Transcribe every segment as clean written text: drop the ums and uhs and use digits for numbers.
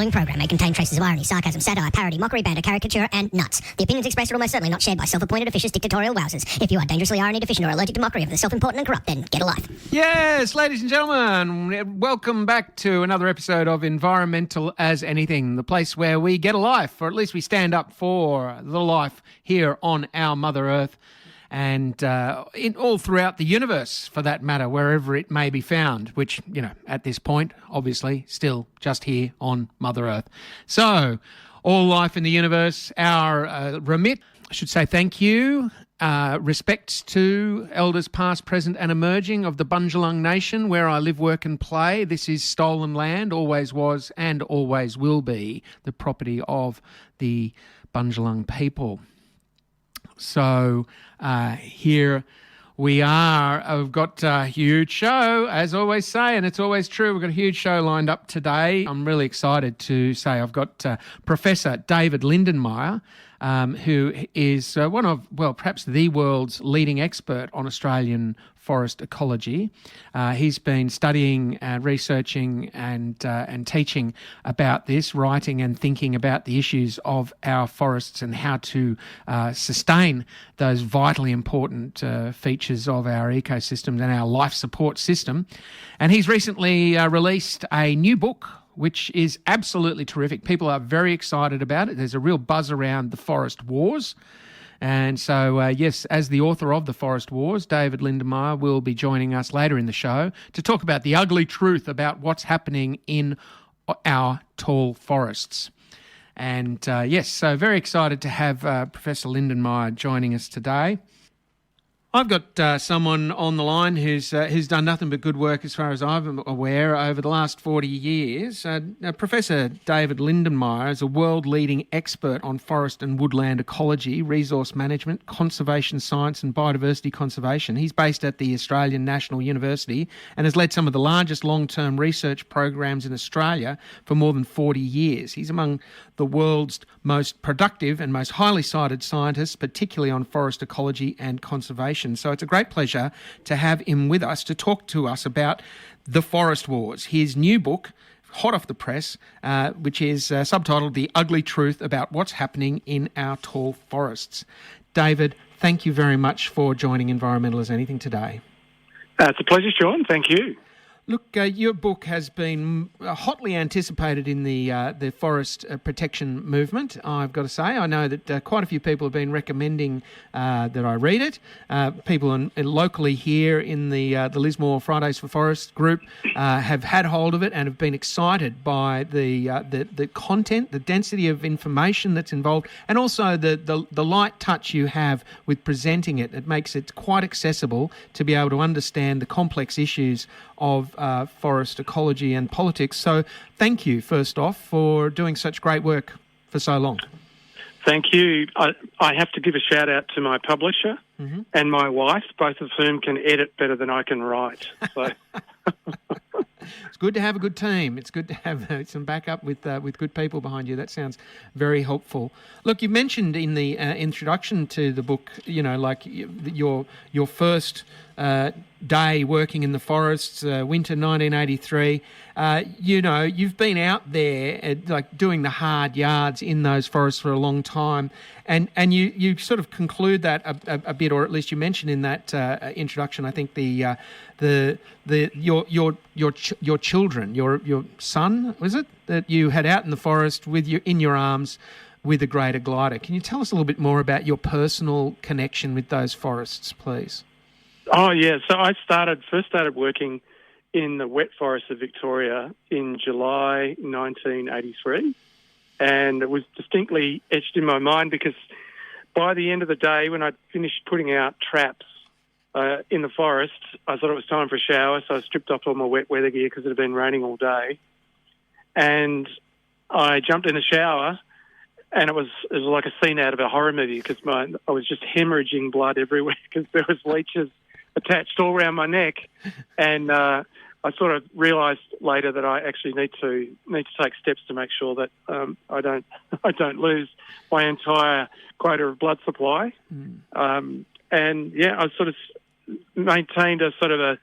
following program may contain traces of irony, sarcasm, satire, parody, mockery, banter, caricature, and nuts. The opinions expressed are almost certainly not shared by self-appointed officious dictatorial wowsers. If you are dangerously irony deficient or allergic to mockery of the self-important and corrupt, then get a life. Yes, ladies and gentlemen, welcome back to another episode of Environmental as Anything, the place where we get a life, or at least we stand up for the life here on our Mother Earth, and all throughout the universe, for that matter, wherever it may be found, which, at this point, obviously, still just here on Mother Earth. So, all life in the universe, our remit, I should say thank you, respects to elders past, present and emerging of the Bundjalung Nation, where I live, work and play. This is stolen land, always was and always will be the property of the Bundjalung people. So here we are. We've got a huge show, as always say, and it's always true. We've got a huge show lined up today. I'm really excited to say I've got Professor David Lindenmayer, who is one of, perhaps the world's leading expert on Australian forest ecology. He's been studying, researching and teaching about this, writing and thinking about the issues of our forests and how to sustain those vitally important features of our ecosystems and our life support system. And he's recently released a new book, which is absolutely terrific. People are very excited about it. There's a real buzz around the forest wars. And so, yes, as the author of The Forest Wars, David Lindenmayer will be joining us later in the show to talk about the ugly truth about what's happening in our tall forests. And, yes, so very excited to have Professor Lindenmayer joining us today. I've got someone on the line who's done nothing but good work as far as I'm aware over the last 40 years. Professor David Lindenmayer is a world-leading expert on forest and woodland ecology, resource management, conservation science and biodiversity conservation. He's based at the Australian National University and has led some of the largest long-term research programs in Australia for more than 40 years. He's among the world's most productive and most highly cited scientists, particularly on forest ecology and conservation. So it's a great pleasure to have him with us to talk to us about The Forest Wars, his new book, hot off the press, which is subtitled The Ugly Truth About What's Happening in Our Tall Forests. David, thank you very much for joining Environmental as Anything today. It's a pleasure, Sean. Thank you. Look, your book has been hotly anticipated in the forest protection movement, I've got to say. I know that quite a few people have been recommending that I read it. People locally here in the Lismore Fridays for Forest group have had hold of it and have been excited by the content, the density of information that's involved, and also the light touch you have with presenting it. It makes it quite accessible to be able to understand the complex issues of forest ecology and politics. So thank you, first off, for doing such great work for so long. Thank you. I have to give a shout out to my publisher and my wife, both of whom can edit better than I can write. So it's good to have a good team. It's good to have some backup with good people behind you. That sounds very helpful. Look, you mentioned in the introduction to the book, like your first day working in the forests, winter 1983. You've been out there doing the hard yards in those forests for a long time, and you sort of conclude that a bit, or at least you mention in that introduction, I think your children, your son, was it, that you had out in the forest with you in your arms with a greater glider. Can you tell us a little bit more about your personal connection with those forests, please? Oh, yeah. So I first started working in the wet forests of Victoria in July 1983. And it was distinctly etched in my mind because by the end of the day, when I'd finished putting out traps in the forest, I thought it was time for a shower. So I stripped off all my wet weather gear because it had been raining all day. And I jumped in the shower, and it was like a scene out of a horror movie because I was just hemorrhaging blood everywhere because there was leeches attached all around my neck, and I sort of realised later that I actually need to take steps to make sure that I don't lose my entire quota of blood supply. And yeah, I sort of maintained a sort of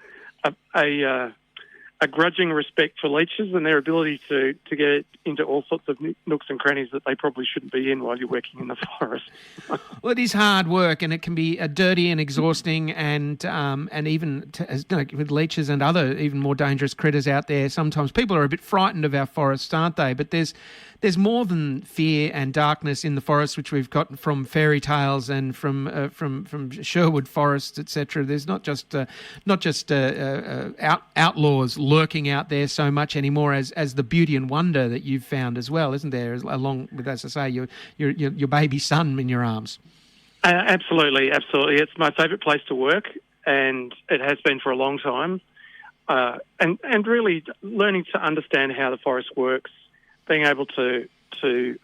a a grudging respect for leeches and their ability to get into all sorts of nooks and crannies that they probably shouldn't be in while you're working in the forest. Well, it is hard work, and it can be dirty and exhausting, and even with leeches and other even more dangerous critters out there. Sometimes people are a bit frightened of our forests, aren't they? But there's more than fear and darkness in the forest, which we've got from fairy tales and from Sherwood forests, etc. There's not just outlaws lurking out there so much anymore as the beauty and wonder that you've found as well, isn't there? Along with, as I say, your baby son in your arms. Absolutely. It's my favourite place to work, and it has been for a long time. And really learning to understand how the forest works, being able to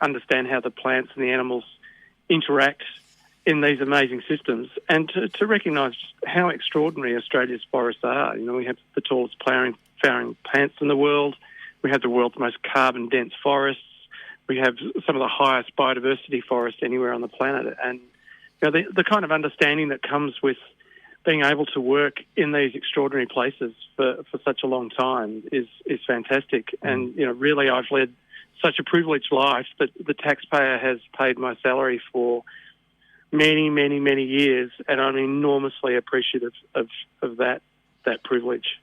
understand how the plants and the animals interact in these amazing systems, and to recognise how extraordinary Australia's forests are. We have the tallest flowering plants in the world. We have the world's most carbon-dense forests. We have some of the highest biodiversity forests anywhere on the planet. And the kind of understanding that comes with being able to work in these extraordinary places for such a long time is fantastic. And, really I've led such a privileged life that the taxpayer has paid my salary for many, many, many years, and I'm enormously appreciative of that privilege.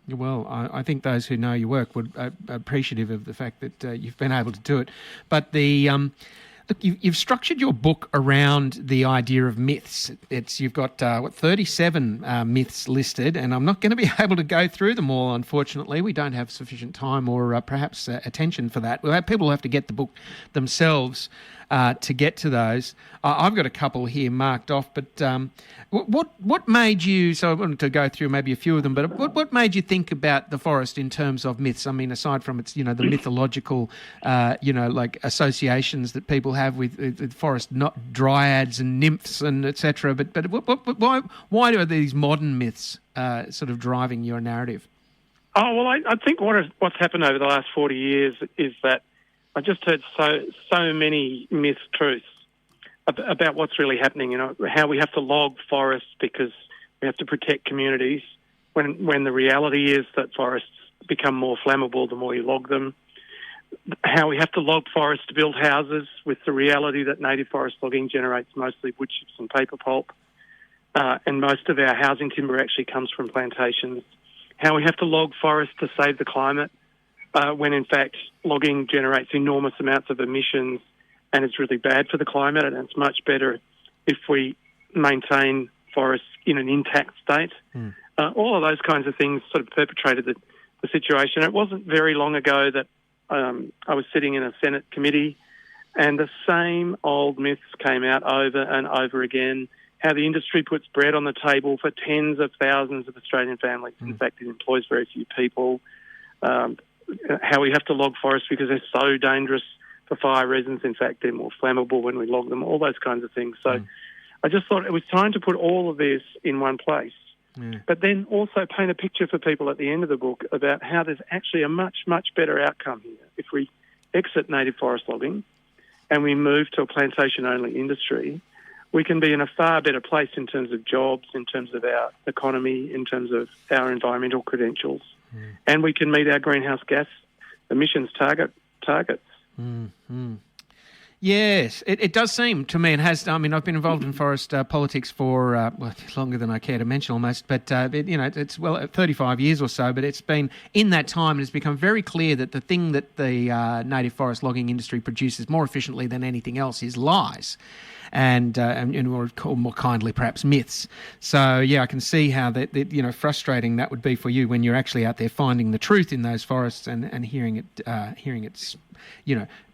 Well, I think those who know your work would be appreciative of the fact that you've been able to do it. But look, you've structured your book around the idea of myths. You've got 37 myths listed, and I'm not going to be able to go through them all, unfortunately. We don't have sufficient time or perhaps attention for that. People will have to get the book themselves to get to those. I've got a couple here marked off, but what made you, so I wanted to go through maybe a few of them, but what made you think about the forest in terms of myths? I mean, aside from its, the mythological, like associations that people have with forest, not dryads and nymphs and etc. But why are these modern myths sort of driving your narrative? Oh, well, I think what's happened over the last 40 years is that I just heard so many mistruths about what's really happening. How we have to log forests because we have to protect communities, when the reality is that forests become more flammable the more you log them. How we have to log forests to build houses, with the reality that native forest logging generates mostly wood chips and paper pulp, and most of our housing timber actually comes from plantations. How we have to log forests to save the climate, when in fact logging generates enormous amounts of emissions and it's really bad for the climate, and it's much better if we maintain forests in an intact state. All of those kinds of things sort of perpetrated the situation. It wasn't very long ago that I was sitting in a Senate committee and the same old myths came out over and over again, how the industry puts bread on the table for tens of thousands of Australian families. In fact, it employs very few people. How we have to log forests because they're so dangerous for fire reasons. In fact, they're more flammable when we log them, all those kinds of things. So I just thought it was time to put all of this in one place, but then also paint a picture for people at the end of the book about how there's actually a much, much better outcome here. If we exit native forest logging and we move to a plantation-only industry, we can be in a far better place in terms of jobs, in terms of our economy, in terms of our environmental credentials, and we can meet our greenhouse gas emissions targets. Yes, it does seem to me, and has. I mean, I've been involved in forest politics for longer than I care to mention, almost. But it's 35 years or so. But it's been in that time, it's become very clear that the thing that the native forest logging industry produces more efficiently than anything else is lies, and more kindly, perhaps myths. So yeah, I can see how that frustrating that would be for you when you're actually out there finding the truth in those forests and hearing it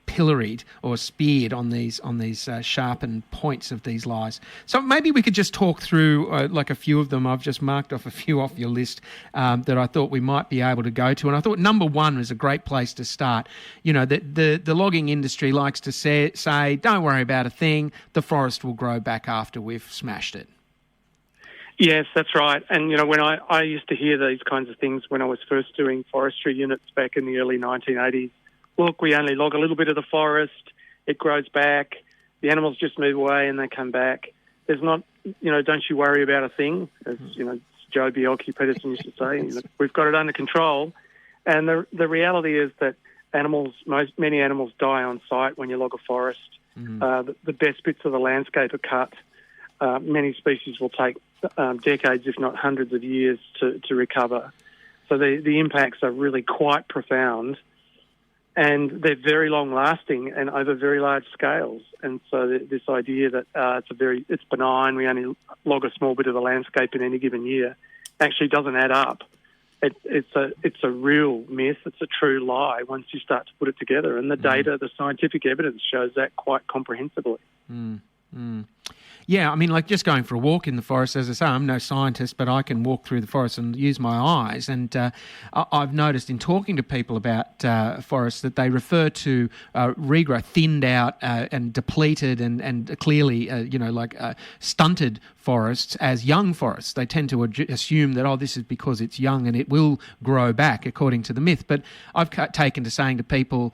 pilloried or speared on these sharpened points of these lies. So maybe we could just talk through like a few of them. I've just marked off a few off your list that I thought we might be able to go to. And I thought number one was a great place to start. The logging industry likes to say, don't worry about a thing, the forest will grow back after we've smashed it. Yes, that's right. And, when I used to hear these kinds of things when I was first doing forestry units back in the early 1980s, look, we only log a little bit of the forest, it grows back, the animals just move away and they come back. There's not, don't you worry about a thing, as, Joe Bielke-Peterson used to say. We've got it under control. And the reality is that many animals die on site when you log a forest. The best bits of the landscape are cut. Many species will take decades, if not hundreds of years to recover. So the impacts are really quite profound, and they're very long-lasting and over very large scales. And so this idea that it's benign, we only log a small bit of the landscape in any given year, actually doesn't add up. It's a real myth. It's a true lie once you start to put it together. And the data, the scientific evidence shows that quite comprehensively. Yeah, I mean, like just going for a walk in the forest, as I say, I'm no scientist, but I can walk through the forest and use my eyes. And I've noticed in talking to people about forests that they refer to regrowth, thinned out and depleted and clearly, stunted forests as young forests. They tend to assume that, this is because it's young and it will grow back, according to the myth. But I've taken to saying to people,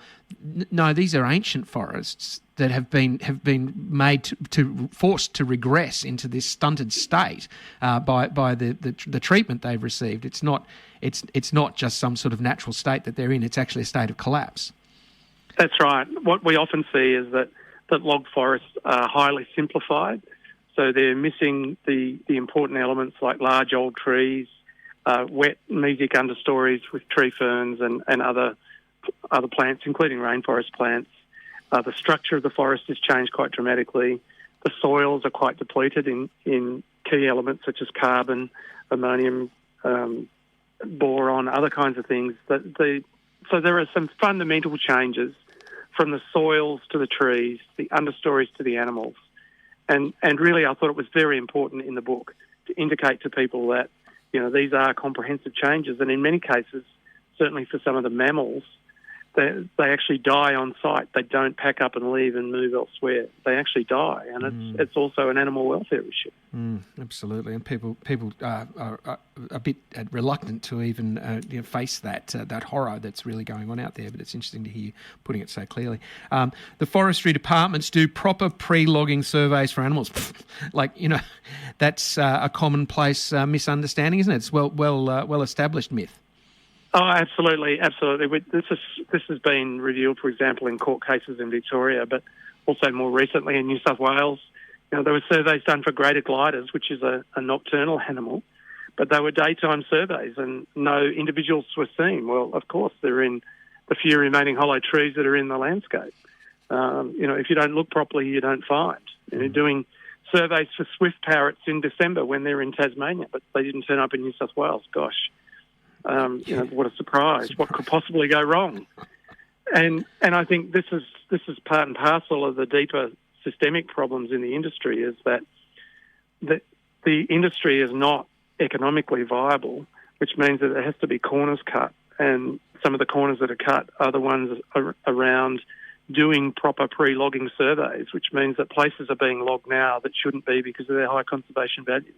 no, these are ancient forests that have been made forced to regress into this stunted state by the treatment they've received. It's not just some sort of natural state that they're in. It's actually a state of collapse. That's right. What we often see is that log forests are highly simplified, so they're missing the important elements like large old trees, wet mesic understories with tree ferns and other plants, including rainforest plants. The structure of the forest has changed quite dramatically. The soils are quite depleted in key elements such as carbon, ammonium, boron, other kinds of things. So there are some fundamental changes from the soils to the trees, the understories to the animals. And really I thought it was very important in the book to indicate to people that, these are comprehensive changes. And in many cases, certainly for some of the mammals, they actually die on site. They don't pack up and leave and move elsewhere. They actually die, and it's also an animal welfare issue. Absolutely, and people are a bit reluctant to even face that horror that's really going on out there. But it's interesting to hear you putting it so clearly. The forestry departments do proper pre-logging surveys for animals. That's a commonplace misunderstanding, isn't it? It's well established myth. Oh, absolutely. This has been revealed, for example, in court cases in Victoria, but also more recently in New South Wales. There were surveys done for greater gliders, which is a nocturnal animal, but they were daytime surveys and no individuals were seen. Well, of course, they're in the few remaining hollow trees that are in the landscape. If you don't look properly, you don't find. Doing surveys for swift parrots in December when they're in Tasmania, but they didn't turn up in New South Wales. Gosh. What a surprise. What could possibly go wrong? And I think this is part and parcel of the deeper systemic problems in the industry, is that the industry is not economically viable, which means that there has to be corners cut. And some of the corners that are cut are the ones around doing proper pre-logging surveys, which means that places are being logged now that shouldn't be because of their high conservation value.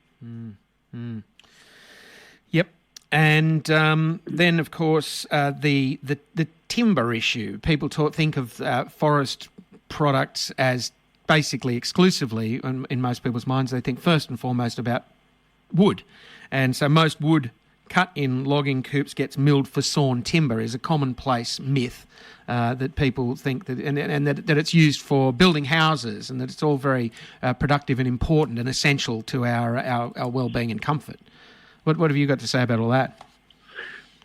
Yep. And then, of course, the timber issue. People think of forest products as basically exclusively, in most people's minds, they think first and foremost about wood. And so most wood cut in logging coops gets milled for sawn timber is a commonplace myth that people think that, and that it's used for building houses and that it's all very productive and important and essential to our well-being and comfort. What have you got to say about all that?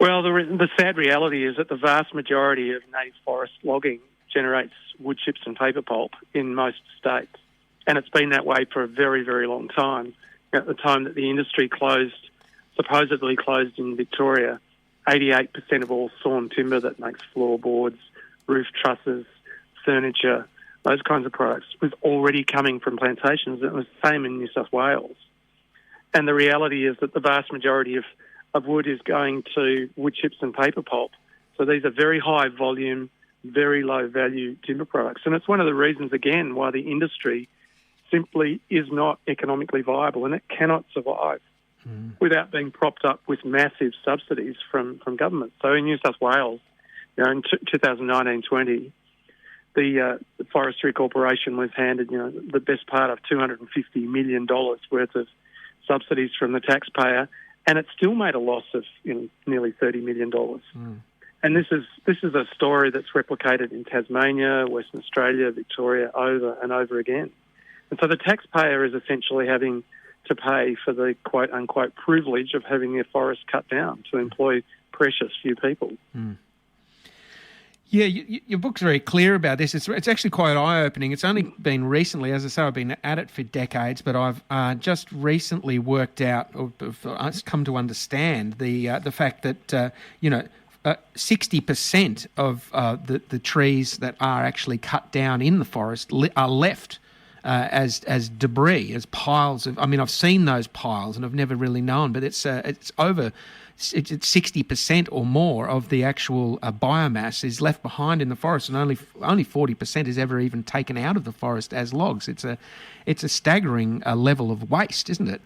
Well, the sad reality is that the vast majority of native forest logging generates wood chips and paper pulp in most states. And it's been that way for a very, very long time. At the time that the industry supposedly closed in Victoria, 88% of all sawn timber that makes floorboards, roof trusses, furniture, those kinds of products was already coming from plantations. It was the same in New South Wales. And the reality is that the vast majority of wood is going to wood chips and paper pulp. So these are very high volume, very low value timber products. And it's one of the reasons, again, why the industry simply is not economically viable, and it cannot survive without being propped up with massive subsidies from government. So in New South Wales, in 2019-20, the Forestry Corporation was handed, the best part of $250 million worth of subsidies from the taxpayer, and it still made a loss of nearly $30 million. And this is a story that's replicated in Tasmania, Western Australia, Victoria, over and over again. And so the taxpayer is essentially having to pay for the quote-unquote privilege of having their forest cut down to employ precious few people. Yeah, your book's very clear about this. It's actually quite eye-opening. It's only been recently, as I say, I've been at it for decades, but I've just recently worked out, or I've come to understand the fact that 60% of the trees that are actually cut down in the forest are left as debris, as piles of. I mean, I've seen those piles and I've never really known, but it's over. It's 60% or more of the actual biomass is left behind in the forest, and only 40% is ever even taken out of the forest as logs. It's a staggering level of waste, isn't it?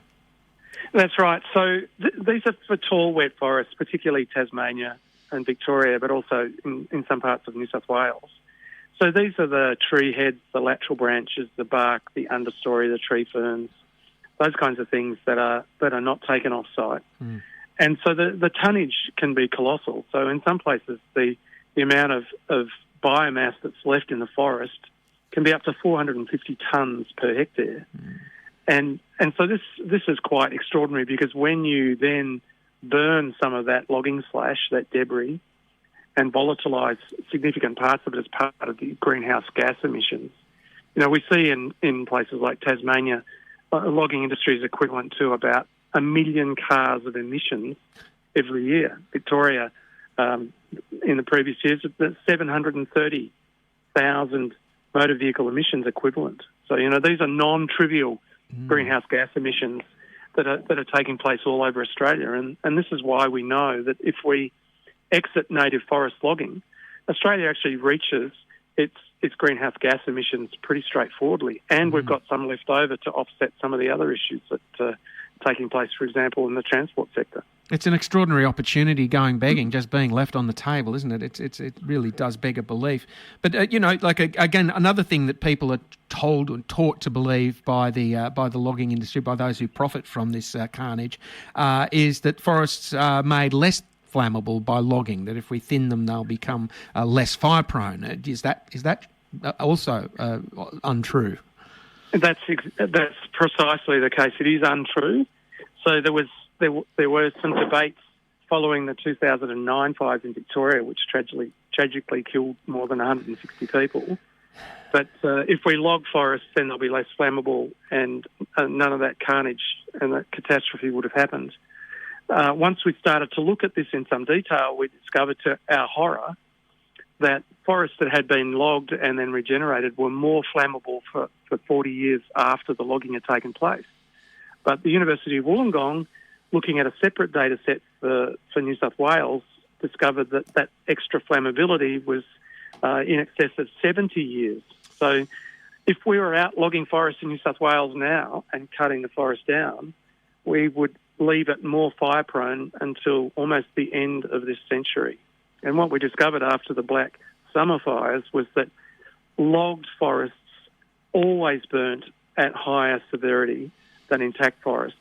That's right. So these are for tall, wet forests, particularly Tasmania and Victoria, but also in some parts of New South Wales. So these are the tree heads, the lateral branches, the bark, the understory, the tree ferns, those kinds of things that are not taken off site. And so the tonnage can be colossal. So in some places, the amount of biomass that's left in the forest can be up to 450 tonnes per hectare. And so this is quite extraordinary, because when you then burn some of that logging slash, that debris, and volatilise significant parts of it as part of the greenhouse gas emissions, we see in places like Tasmania, logging industry is equivalent to about 1 million cars of emissions every year. Victoria, in the previous years, 730,000 motor vehicle emissions equivalent. So, these are non-trivial greenhouse gas emissions that are taking place all over Australia. And this is why we know that if we exit native forest logging, Australia actually reaches its greenhouse gas emissions pretty straightforwardly. And we've got some left over to offset some of the other issues that taking place, for example, in the transport sector. It's an extraordinary opportunity going begging, just being left on the table, isn't it? It really does beg a belief. But again, another thing that people are told and taught to believe by the logging industry, by those who profit from this carnage, is that forests are made less flammable by logging. That if we thin them, they'll become less fire prone. Is that also untrue? That's precisely the case. It is untrue. So there were some debates following the 2009 fires in Victoria, which tragically killed more than 160 people. But if we log forests, then they'll be less flammable, and none of that carnage and that catastrophe would have happened. Once we started to look at this in some detail, we discovered, to our horror, that forests that had been logged and then regenerated were more flammable for 40 years after the logging had taken place. But the University of Wollongong, looking at a separate data set for New South Wales, discovered that extra flammability was in excess of 70 years. So if we were out logging forests in New South Wales now and cutting the forest down, we would leave it more fire prone until almost the end of this century. And what we discovered after the Black Summer fires was that logged forests always burnt at higher severity than intact forests.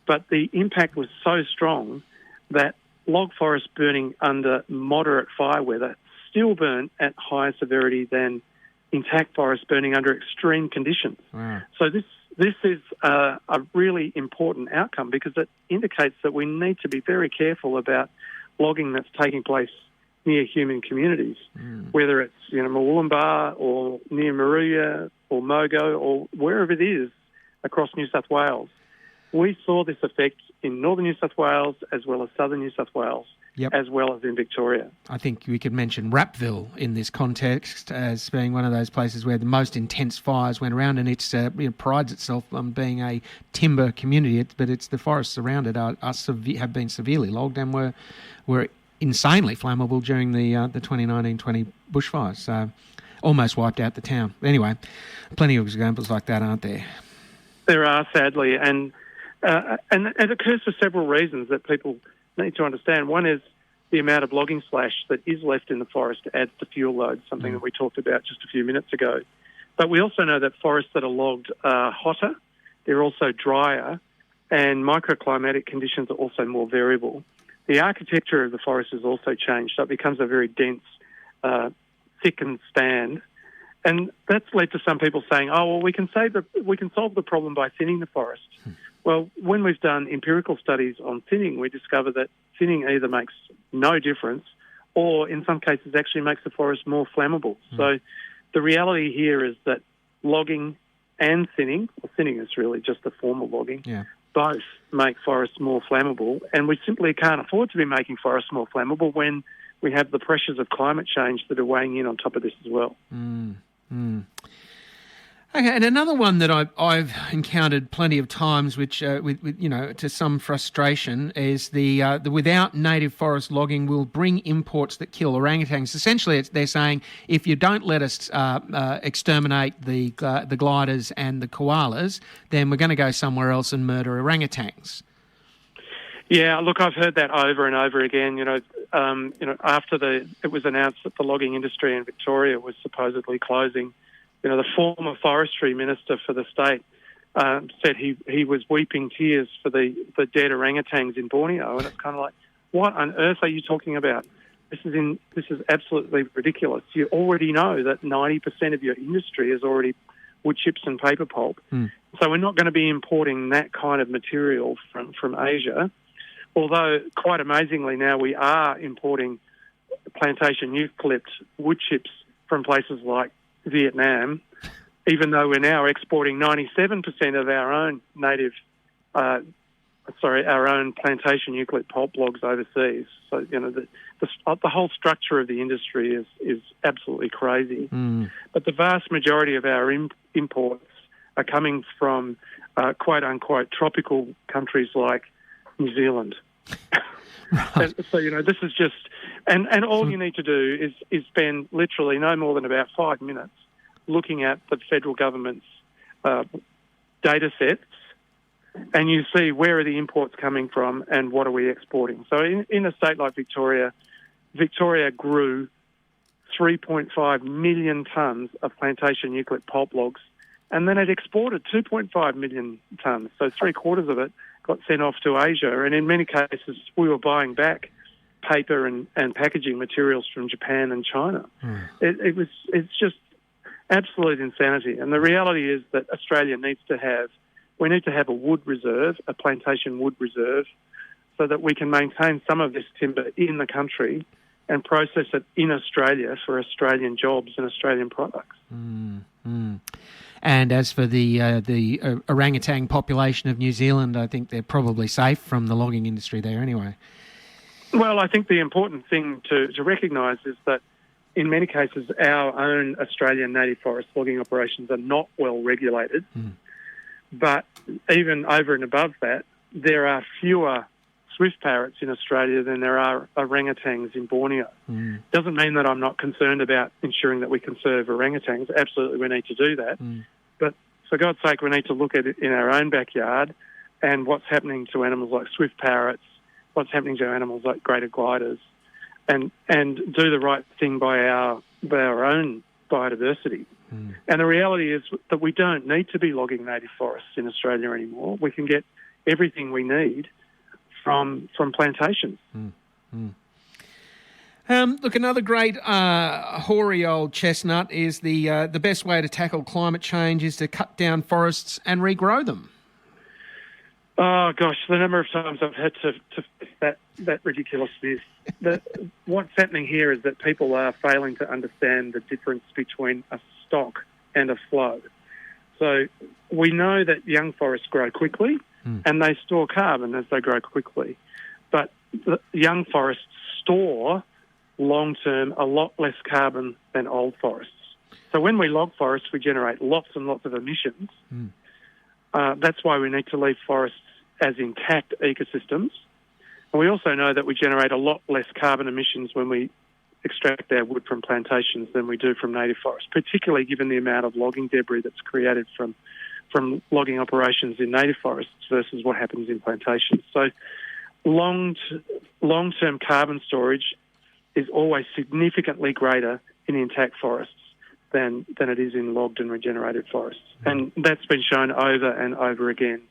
But the impact was so strong that log forests burning under moderate fire weather still burnt at higher severity than intact forests burning under extreme conditions. Wow. So this is a really important outcome, because it indicates that we need to be very careful about logging that's taking place near human communities, whether it's Murwillumbah or near Maruya or Mogo or wherever it is across New South Wales. We saw this effect in northern New South Wales as well as southern New South Wales, as well as in Victoria. I think we could mention Rappville in this context as being one of those places where the most intense fires went around, and it prides itself on being a timber community, but it's the forests around it have been severely logged and were insanely flammable during the 2019-20 bushfires. So almost wiped out the town. Anyway, plenty of examples like that, aren't there? There are, sadly, and it occurs for several reasons that people need to understand. One is the amount of logging slash that is left in the forest adds to fuel load, something that we talked about just a few minutes ago. But we also know that forests that are logged are hotter, they're also drier, and microclimatic conditions are also more variable. The architecture of the forest has also changed, so it becomes a very dense, thickened stand. And that's led to some people saying, oh, well, we can solve the problem by thinning the forest. Well, when we've done empirical studies on thinning, we discover that thinning either makes no difference or, in some cases, actually makes the forest more flammable. So the reality here is that logging and thinning, well, thinning is really just a form of logging, both make forests more flammable, and we simply can't afford to be making forests more flammable when we have the pressures of climate change that are weighing in on top of this as well. Okay, and another one that I've encountered plenty of times, which, with to some frustration, is the without native forest logging will bring imports that kill orangutans. Essentially, they're saying if you don't let us exterminate the gliders and the koalas, then we're going to go somewhere else and murder orangutans. Yeah, look, I've heard that over and over again. After it was announced that the logging industry in Victoria was supposedly closing, the former forestry minister for the state said he was weeping tears for the dead orangutans in Borneo, and it's kind of like, what on earth are you talking about? This is absolutely ridiculous. You already know that 90% of your industry is already wood chips and paper pulp, so we're not going to be importing that kind of material from Asia. Although, quite amazingly, now we are importing plantation eucalypt wood chips from places like Vietnam, even though we're now exporting 97% of our own our own plantation eucalypt pulp logs overseas. So, the whole structure of the industry is absolutely crazy. But the vast majority of our imports are coming from quote-unquote tropical countries like New Zealand. Right. So, this is just... And all you need to do is spend literally no more than about 5 minutes looking at the federal government's data sets, and you see where are the imports coming from and what are we exporting. So in a state like Victoria grew 3.5 million tonnes of plantation eucalypt pulp logs, and then it exported 2.5 million tonnes. So 3/4 of it got sent off to Asia, and in many cases we were buying back paper and packaging materials from Japan and China. It's just absolute insanity. And the reality is that Australia needs to have a wood reserve, a plantation wood reserve, so that we can maintain some of this timber in the country and process it in Australia for Australian jobs and Australian products. And as for the orangutan population of New Zealand, I think they're probably safe from the logging industry there anyway. Well, I think the important thing to recognise is that in many cases our own Australian native forest logging operations are not well regulated. But even over and above that, there are fewer swift parrots in Australia than there are orangutans in Borneo. Doesn't mean that I'm not concerned about ensuring that we conserve orangutans. Absolutely, we need to do that. But for God's sake, we need to look at it in our own backyard and what's happening to animals like swift parrots, what's happening to animals like greater gliders, and do the right thing by our own biodiversity. And the reality is that we don't need to be logging native forests in Australia anymore. We can get everything we need from plantations. Look, another great hoary old chestnut is the best way to tackle climate change is to cut down forests and regrow them. Oh gosh, the number of times I've had to face that ridiculousness. What's happening here is that people are failing to understand the difference between a stock and a flow. So we know that young forests grow quickly and they store carbon as they grow quickly. But the young forests store long-term a lot less carbon than old forests. So when we log forests, we generate lots and lots of emissions. That's why we need to leave forests as intact ecosystems. And we also know that we generate a lot less carbon emissions when we extract our wood from plantations than we do from native forests, particularly given the amount of logging debris that's created from logging operations in native forests versus what happens in plantations. So long-term carbon storage is always significantly greater in intact forests than it is in logged and regenerated forests. And that's been shown over and over again.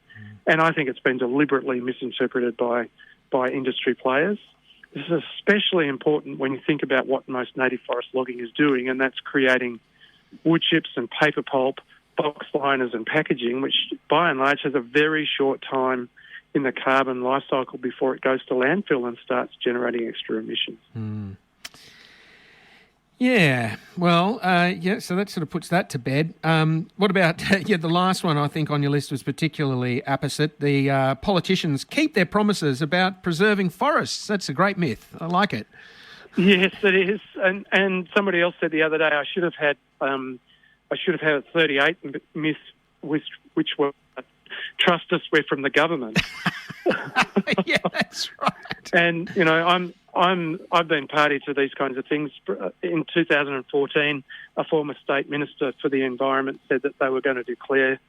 And I think it's been deliberately misinterpreted by industry players. This is especially important when you think about what most native forest logging is doing, and that's creating wood chips and paper pulp, box liners and packaging, which by and large has a very short time in the carbon life cycle before it goes to landfill and starts generating extra emissions. Yeah, well, so that sort of puts that to bed. What about the last one I think on your list was particularly apposite. The politicians keep their promises about preserving forests. That's a great myth. I like it. Yes, it is. And somebody else said the other day I should have had a 38 myth, which were trust us, we're from the government. Yeah, that's right. And I've been party to these kinds of things. In 2014, a former state minister for the environment said that they were going to declare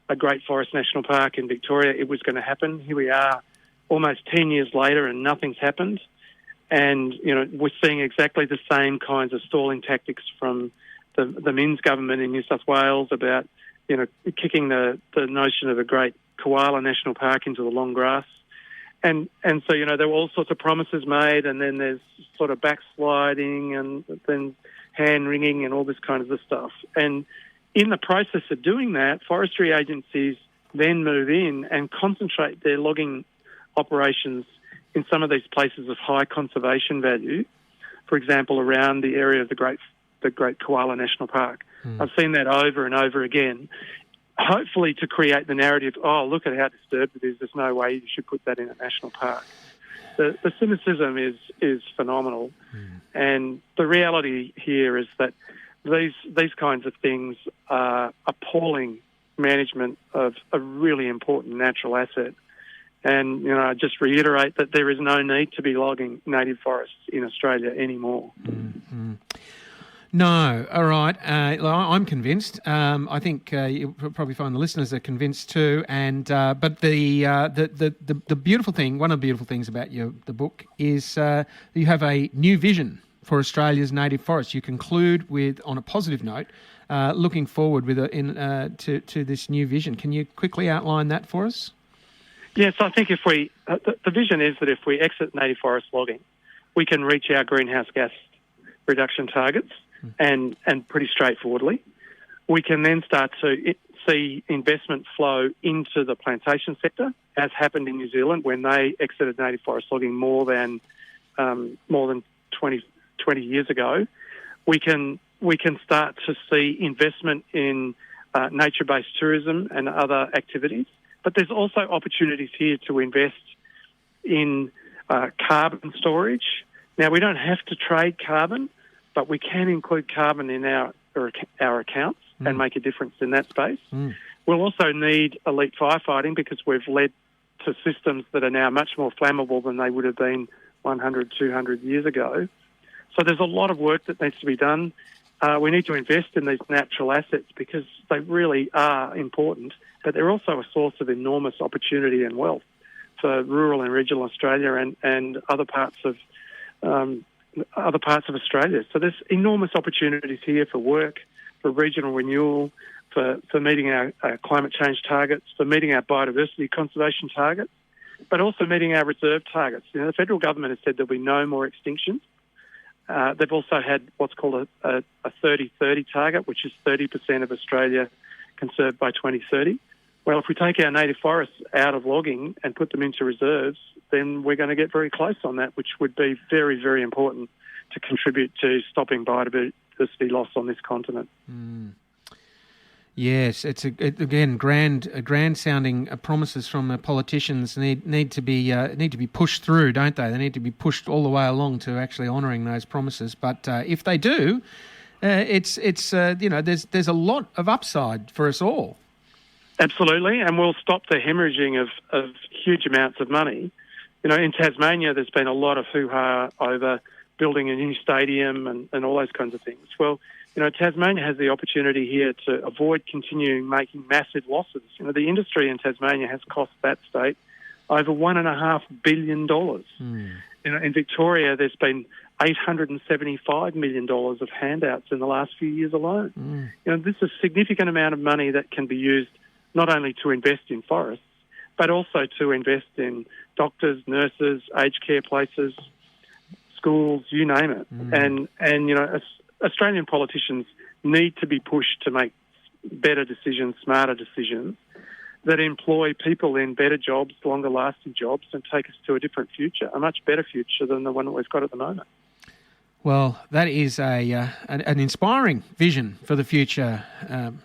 a Great Forest National Park in Victoria. It was going to happen. Here we are, almost 10 years later, and nothing's happened. And we're seeing exactly the same kinds of stalling tactics from the Minns government in New South Wales about kicking the notion of a great koala national park into the long grass. And so, there were all sorts of promises made, and then there's sort of backsliding and then hand-wringing and all this kind of stuff. And in the process of doing that, forestry agencies then move in and concentrate their logging operations in some of these places of high conservation value, for example, around the area of the Great Koala National Park. I've seen that over and over again, hopefully to create the narrative, oh, look at how disturbed it is, there's no way you should put that in a national park. The cynicism is phenomenal. And the reality here is that these kinds of things are appalling management of a really important natural asset. And, I just reiterate that there is no need to be logging native forests in Australia anymore. No, all right. I'm convinced. I think you'll probably find the listeners are convinced too. And but the beautiful thing, one of the beautiful things about the book is you have a new vision for Australia's native forests. You conclude on a positive note, looking forward to this new vision. Can you quickly outline that for us? Yes, I think if the vision is that if we exit native forest logging, we can reach our greenhouse gas reduction targets. And pretty straightforwardly, we can then start to see investment flow into the plantation sector, as happened in New Zealand when they exited native forest logging more than 20 years ago. We can start to see investment in nature-based tourism and other activities. But there's also opportunities here to invest in carbon storage. Now, we don't have to trade carbon, but we can include carbon in our accounts and make a difference in that space. We'll also need elite firefighting because we've led to systems that are now much more flammable than they would have been 100, 200 years ago. So there's a lot of work that needs to be done. We need to invest in these natural assets because they really are important, but they're also a source of enormous opportunity and wealth for rural and regional Australia and other parts of Australia. So there's enormous opportunities here for work, for regional renewal, for meeting our climate change targets, for meeting our biodiversity conservation targets, but also meeting our reserve targets. The federal government has said there'll be no more extinctions. They've also had what's called a 30-30 target, which is 30% of Australia conserved by 2030. Well, if we take our native forests out of logging and put them into reserves, then we're going to get very close on that, which would be very, very important to contribute to stopping biodiversity loss on this continent. Yes, it's again grand sounding promises from the politicians need to be pushed through, don't they? They need to be pushed all the way along to actually honouring those promises. But if they do, there's a lot of upside for us all. Absolutely, and we'll stop the hemorrhaging of huge amounts of money. In Tasmania, there's been a lot of hoo-ha over building a new stadium and all those kinds of things. Well, Tasmania has the opportunity here to avoid continuing making massive losses. The industry in Tasmania has cost that state over $1.5 billion. In Victoria, there's been $875 million of handouts in the last few years alone. This is a significant amount of money that can be used not only to invest in forests, but also to invest in doctors, nurses, aged care places, schools, you name it. And you know, Australian politicians need to be pushed to make better decisions, smarter decisions that employ people in better jobs, longer-lasting jobs, and take us to a different future, a much better future than the one that we've got at the moment. Well, that is an inspiring vision for the future,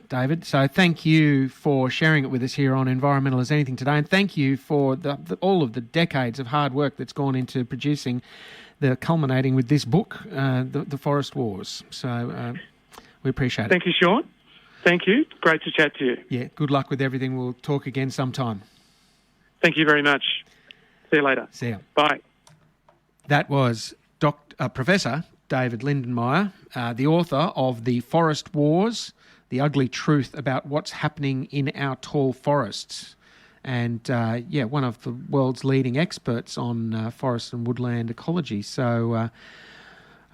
David. So thank you for sharing it with us here on Environmental as Anything today, and thank you for all of the decades of hard work that's gone into producing culminating with this book, The Forest Wars. So we appreciate it. Thank you, Sean. Thank you. Great to chat to you. Yeah, good luck with everything. We'll talk again sometime. Thank you very much. See you later. See ya. Bye. That was Professor David Lindenmayer, the author of The Forest Wars, The Ugly Truth About What's Happening in Our Tall Forests. And, one of the world's leading experts on forest and woodland ecology. So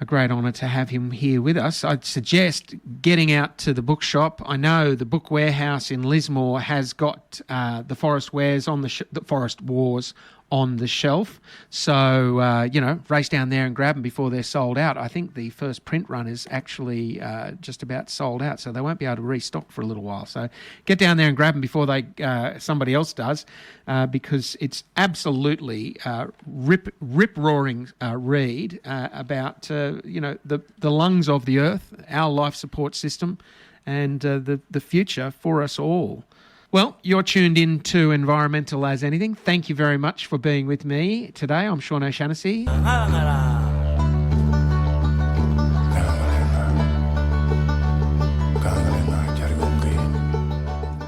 a great honour to have him here with us. I'd suggest getting out to the bookshop. I know the Book Warehouse in Lismore has got the Forest Wars on the shelf. So, race down there and grab them before they're sold out. I think the first print run is actually just about sold out, so they won't be able to restock for a little while. So get down there and grab them before somebody else does, because it's absolutely rip-roaring read about, the lungs of the earth, our life support system, and the future for us all. Well, you're tuned in to Environmental as Anything. Thank you very much for being with me today. I'm Sean O'Shannessy.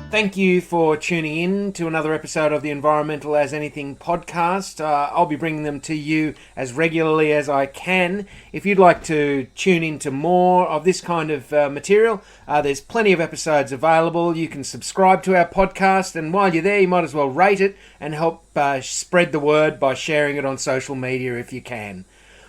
Thank you for tuning in to another episode of the Environmental as Anything podcast. I'll be bringing them to you as regularly as I can. If you'd like to tune into more of this kind of material, there's plenty of episodes available. You can subscribe to our podcast, and while you're there, you might as well rate it and help spread the word by sharing it on social media if you can.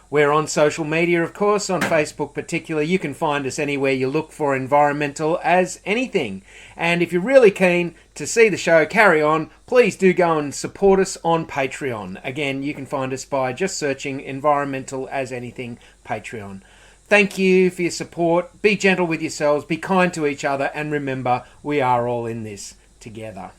We're on social media, of course, on Facebook particularly. You can find us anywhere you look for Environmental as Anything. And if you're really keen to see the show carry on, please do go and support us on Patreon. Again, you can find us by just searching Environmental as Anything Patreon. Thank you for your support. Be gentle with yourselves, be kind to each other, and remember, we are all in this together.